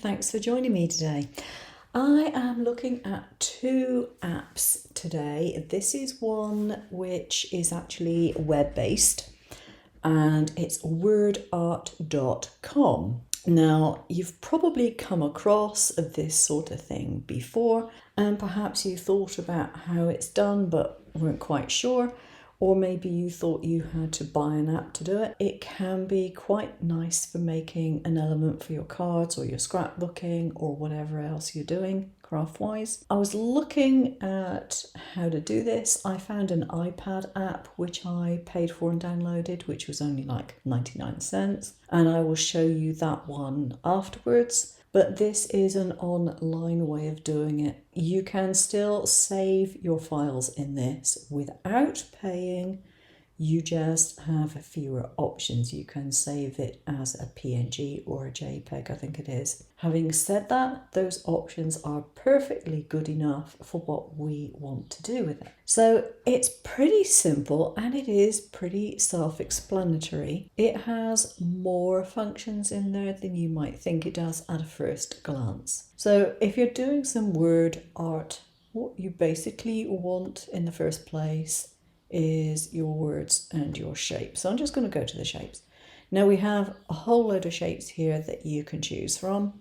thanks for joining me today. I am looking at two apps today. This is one which is actually web-based and it's wordart.com. Now, you've probably come across this sort of thing before, and perhaps you thought about how it's done but weren't quite sure, or maybe you thought you had to buy an app to do it. It can be quite nice for making an element for your cards or your scrapbooking or whatever else you're doing craft-wise. I was looking at how to do this. I found an iPad app which I paid for and downloaded, which was only like 99 cents, and I will show you that one afterwards. But this is an online way of doing it. You can still save your files in this without paying. You just have fewer options. You can save it as a PNG or a JPEG, I think it is. Having said that, those options are perfectly good enough for what we want to do with it. So it's pretty simple and it is pretty self-explanatory. It has more functions in there than you might think it does at a first glance. So if you're doing some word art, what you basically want in the first place is your words and your shapes. So I'm just going to go to the shapes. Now we have a whole load of shapes here that you can choose from,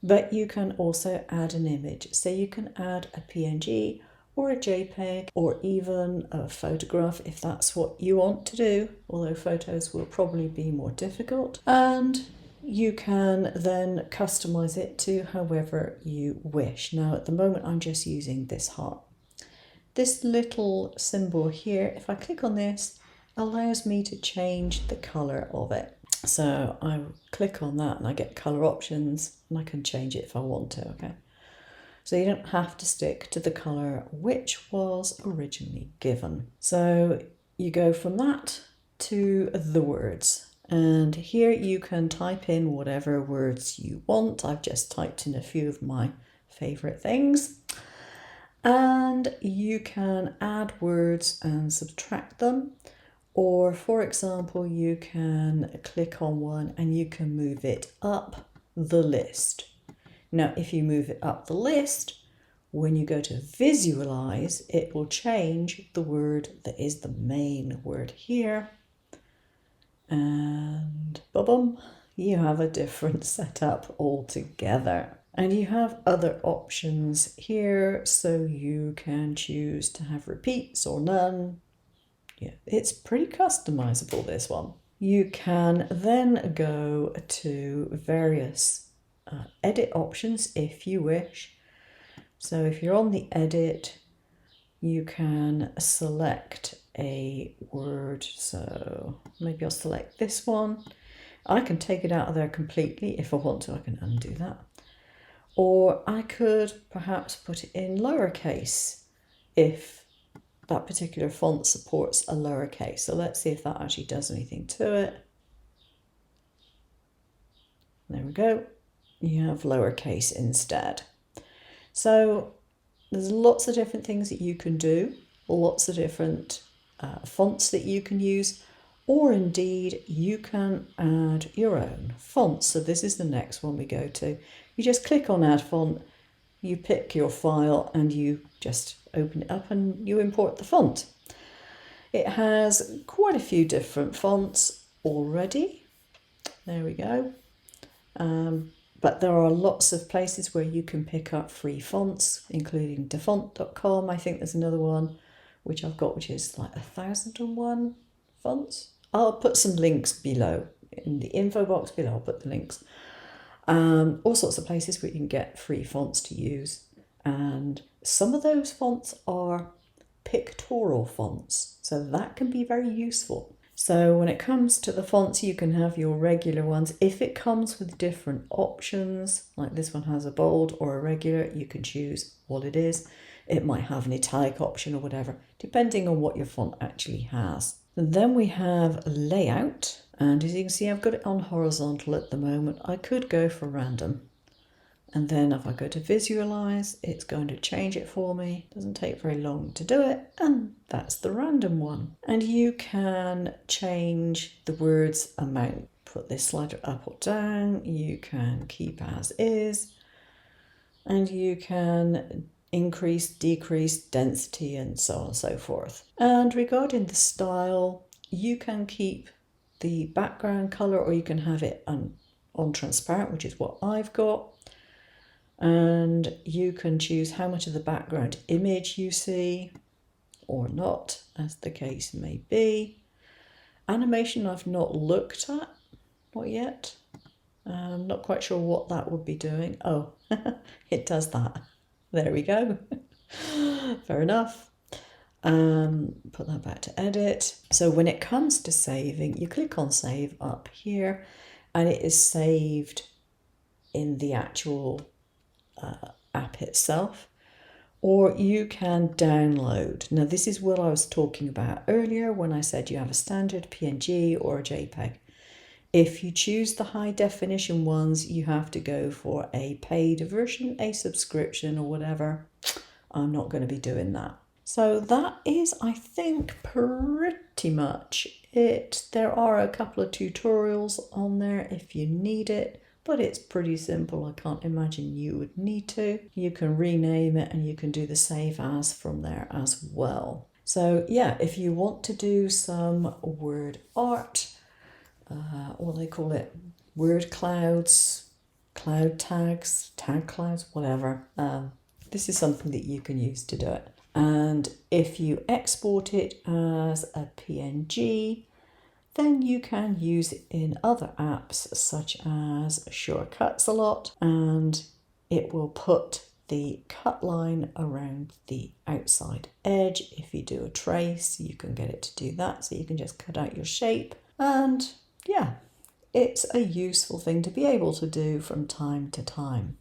but you can also add an image. So you can add a PNG or a JPEG or even a photograph if that's what you want to do, although photos will probably be more difficult. And you can then customize it to however you wish. Now at the moment I'm just using this heart. This little symbol here, if I click on this, allows me to change the colour of it. So I click on that and I get colour options and I can change it if I want to, okay? So you don't have to stick to the colour which was originally given. So you go from that to the words. And here you can type in whatever words you want. I've just typed in a few of my favourite things. And you can add words and subtract them, or for example you can click on one and you can move it up the list. Now if you move it up the list, when you go to visualize, it will change the word that is the main word here, and boom, you have a different setup altogether. And you have other options here, so you can choose to have repeats or none. Yeah, it's pretty customizable, this one. You can then go to various edit options if you wish. So if you're on the edit, you can select a word. So maybe I'll select this one. I can take it out of there completely if I want to. I can undo that. Or I could perhaps put it in lowercase if that particular font supports a lowercase. So let's see if that actually does anything to it. There we go. You have lowercase instead. So there's lots of different things that you can do, lots of different fonts that you can use, or indeed you can add your own fonts. So this is the next one we go to. You just click on add font, you pick your file and you just open it up and you import the font. It has quite a few different fonts already. There we go. But there are lots of places where you can pick up free fonts, including defont.com. I think there's another one which I've got, which is like 1001 fonts. I'll put some links below. In the info box below, I'll put the links. All sorts of places where you can get free fonts to use. And some of those fonts are pictorial fonts, so that can be very useful. So when it comes to the fonts, you can have your regular ones. If it comes with different options, like this one has a bold or a regular, you can choose what it is. It might have an italic option or whatever, depending on what your font actually has. And then we have layout, and as you can see, I've got it on horizontal at the moment. I could go for random. And then if I go to visualize, it's going to change it for me. Doesn't take very long to do it. And that's the random one. And you can change the words amount. put this slider up or down, you can keep as is, and you can increase, decrease density and so on and so forth. And regarding the style, you can keep the background color or you can have it on transparent, which is what I've got. And you can choose how much of the background image you see or not, as the case may be. Animation I've not looked at, not yet. I'm not quite sure what that would be doing. Oh, it does that. There we go. Fair enough. Put that back to edit. So when it comes to saving, you click on save up here and it is saved in the actual app itself, or you can download. Now this is what I was talking about earlier when I said you have a standard PNG or a JPEG. If you choose the high definition ones, you have to go for a paid version, a subscription or whatever. I'm not going to be doing that. So that is, I think, pretty much it. There are a couple of tutorials on there if you need it, but it's pretty simple. I can't imagine you would need to. You can rename it and you can do the save as from there as well. So yeah, if you want to do some word art, what do they call it? Word clouds, cloud tags, tag clouds, whatever. This is something that you can use to do it. And if you export it as a PNG, then you can use it in other apps such as Shortcuts a lot, and it will put the cut line around the outside edge. If you do a trace, you can get it to do that, so you can just cut out your shape. And yeah, it's a useful thing to be able to do from time to time.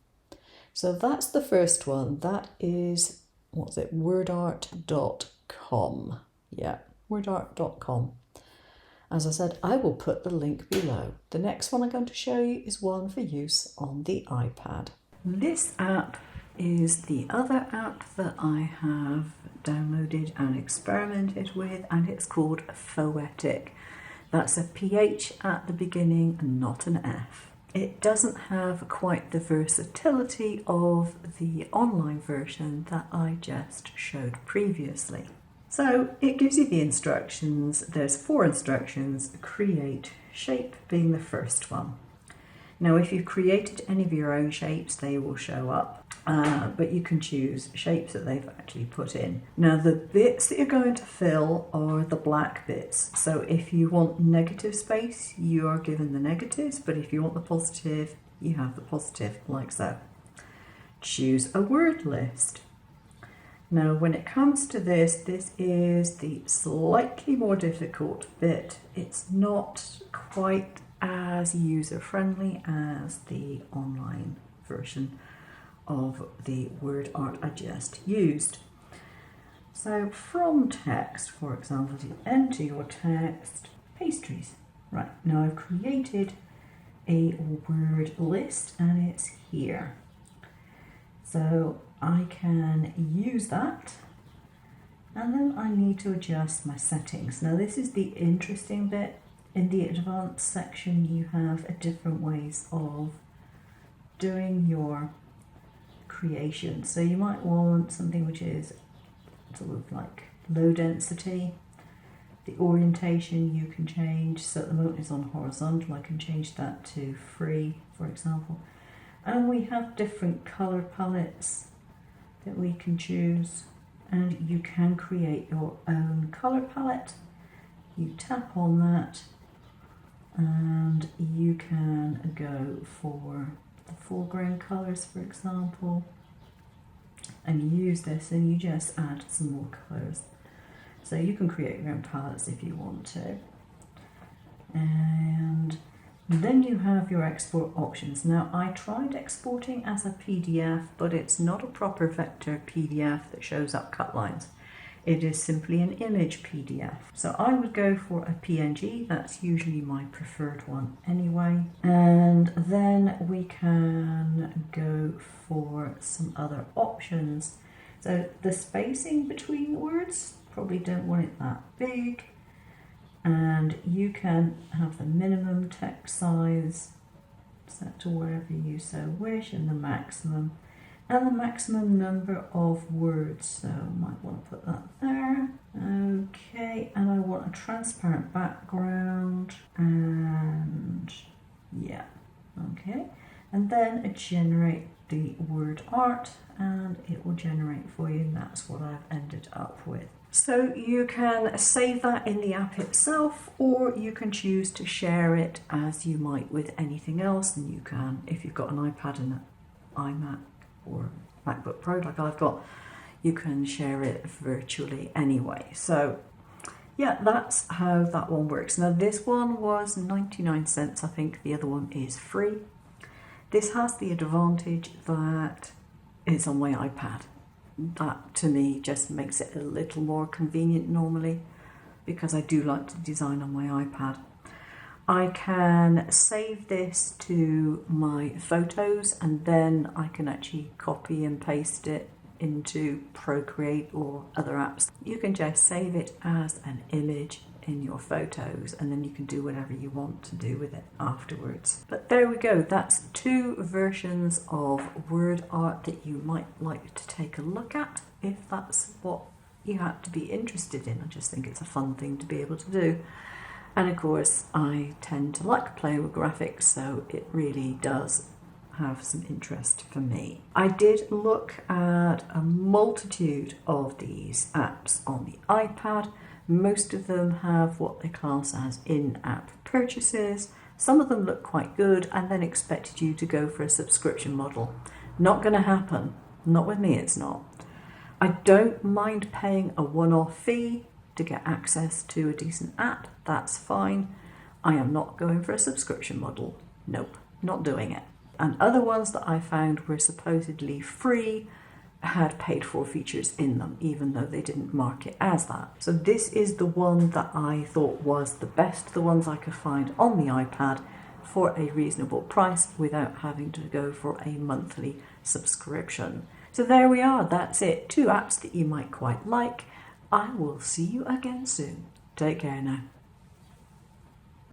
So that's the first one. That is, what's it, wordart.com. Yeah, wordart.com. As I said, I will put the link below. The next one I'm going to show you is one for use on the iPad. This app is the other app that I have downloaded and experimented with, and it's called Phoetic. That's a PH at the beginning and not an F. It doesn't have quite the versatility of the online version that I just showed previously. So it gives you the instructions. There's 4 instructions, create shape being the first one. Now if you've created any of your own shapes, they will show up, but you can choose shapes that they've actually put in. Now the bits that you're going to fill are the black bits. So if you want negative space, you are given the negatives, but if you want the positive, you have the positive, like so. Choose a word list. Now when it comes to this, this is the slightly more difficult bit. It's not quite as user-friendly as the online version of the word art I just used. So from text, for example, to enter your text, pastries. Right, now I've created a word list and it's here. So I can use that, and then I need to adjust my settings. Now this is the interesting bit. In the advanced section you have different ways of doing your creation. So you might want something which is sort of like low density. The orientation you can change, so at the moment it's on horizontal. I can change that to free, for example. And we have different colour palettes that we can choose, and you can create your own colour palette. You tap on that and you can go for the foreground colours, for example, and use this and you just add some more colours. So you can create your own palettes if you want to. And then you have your export options. Now I tried exporting as a PDF, but it's not a proper vector PDF that shows up cut lines. It is simply an image PDF. So I would go for a PNG, that's usually my preferred one anyway. And then we can go for some other options. So the spacing between the words, probably don't want it that big. and you can have the minimum text size set to wherever you so wish, and the maximum number of words. So I might want to put that there. Okay, and I want a transparent background, and yeah, okay, and then generate the word art, and it will generate for you, and that's what I've ended up with. So you can save that in the app itself, or you can choose to share it as you might with anything else. And you can, if you've got an iPad and an iMac or MacBook Pro like I've got, you can share it virtually anyway. So yeah, that's how that one works. Now this one was 99 cents. I think the other one is free. This has the advantage that it's on my iPad. That to me just makes it a little more convenient normally, because I do like to design on my iPad. I can save this to my photos, and then I can actually copy and paste it into Procreate or other apps. You can just save it as an image in your photos, and then you can do whatever you want to do with it afterwards. But there we go, that's 2 versions of word art that you might like to take a look at if that's what you have to be interested in. I just think it's a fun thing to be able to do. And of course, I tend to like playing with graphics, so it really does have some interest for me. I did look at a multitude of these apps on the iPad. Most of them have what they class as in-app purchases. Some of them look quite good and then expected you to go for a subscription model. Not going to happen. Not with me, it's not. I don't mind paying a one-off fee to get access to a decent app. That's fine. I am not going for a subscription model. Nope, not doing it. And other ones that I found were supposedly free had paid for features in them, even though they didn't mark it as that. So this is the one that I thought was the best, the ones I could find on the iPad for a reasonable price without having to go for a monthly subscription. So there we are, that's it. 2 apps that you might quite like. I will see you again soon. Take care now.